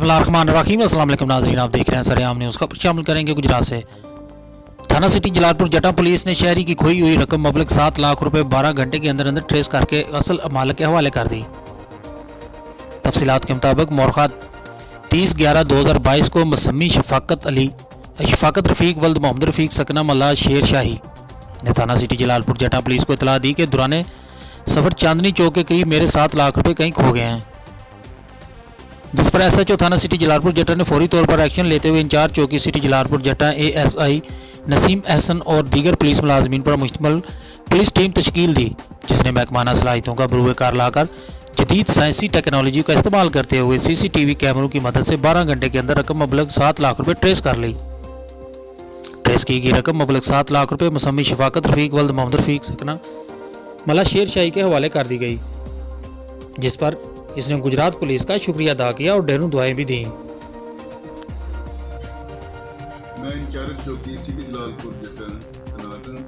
बिस्मिल्लाहिर्रहमानिर्रहीम। अस्सलाम वालेकुम नाज़रीन, आप देख रहे हैं सरेआम न्यूज़। खबर शामिल करेंगे गुजरात से। थाना सिटी जलालपुर जटा पुलिस ने शहरी की खोई हुई रकम मबलग 7 लाख रुपए 12 घंटे के अंदर अंदर ट्रेस करके असल मालिक के हवाले कर दी। तफसीलात के मुताबिक मोरखा 30/11/2022 को मसमी शफाकत रफ़ीक वल्द मोहम्मद रफ़ीक सकना मल्ला शेर शाही ने थाना सिटी जलालपुर जटा पुलिस को इतला दी कि दौरान सफ़र चांदनी चौक के करीब मेरे 7 लाख रुपए कहीं खो गए हैं, जिस पर SHO थाना सिटी जलालपुर जटा ने फौरी तौर पर एक्शन लेते हुए इंचार्ज चौकी सिटी जलालपुर जटा ASI नसीम एहसन और दीगर पुलिस मुलाजमीन पर मुश्तमिल पुलिस टीम तश्कील दी, जिसने महकमाना सलाहियतों का बरूए कार लाकर जदीद साइंसी टेक्नोलॉजी का इस्तेमाल करते हुए CCTV कैमरों की मदद से 12 घंटे के अंदर रकम मबलग 7 लाख रुपए ट्रेस कर ली। ट्रेस की गई रकम मबलग 7 लाख रुपए मसमी शफाकत रफ़ीक वल्द मोहम्मद रफ़ीक सकना मल्ला शेर शाही के हवाले कर दी गई, जिस पर इसने गुजरात पुलिस का शुक्रिया अदा किया और ढेरों दुआएं भी दी। मैं इंचार्ज चौकी सिटी जलालपुर जटा तैनात हूं।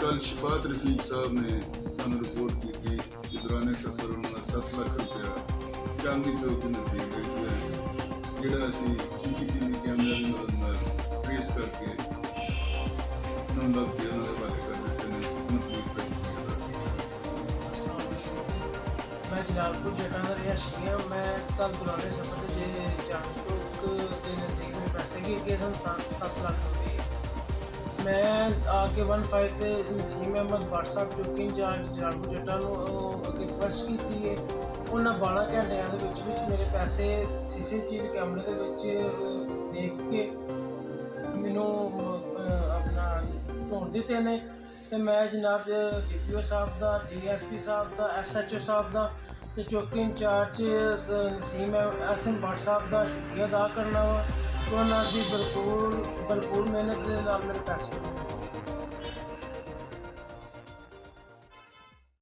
कल शफाकत रफ़ीक साहब ने सानू रिपोर्ट की थी कि दौरान सफ़र उन्होंने 7 लाख रुपया चांदी चौक के नज़दीक गए हुए जिहड़ा असीं CCTV कैमरे की मदद नाल ट्रेस करके उन्होंने लग के उन्होंने हवाले कर दिते ने। पुलिस का शुक्रिया अदा किया। मैं जलालपुर जटा का रिहायशी हाँ। मैं कल दौरान सफर जे चांद चौक के नज़दीक में पैसे गिर गए थे 7 लाख रुपये। मैं आके 15 से नसीम अहमद भट्ट साहब चौकी इंचार्ज जलालपुर जटा रिक्वेस्ट की थी है। उन्होंने 12 घंटिया के मेरे पैसे CCTV कैमरे के देख के मैनू अपना ढूंढ दिते ने। तो मैं जनाब DPO साहब का, DSP साहब का, SHO साहब का तो चौकी इंचार्ज नसीम एहसन भट्ट साहब का शुक्रिया अदा करना वा। तो उन्होंने भरपूर मेहनत के नाल मेरे पैसे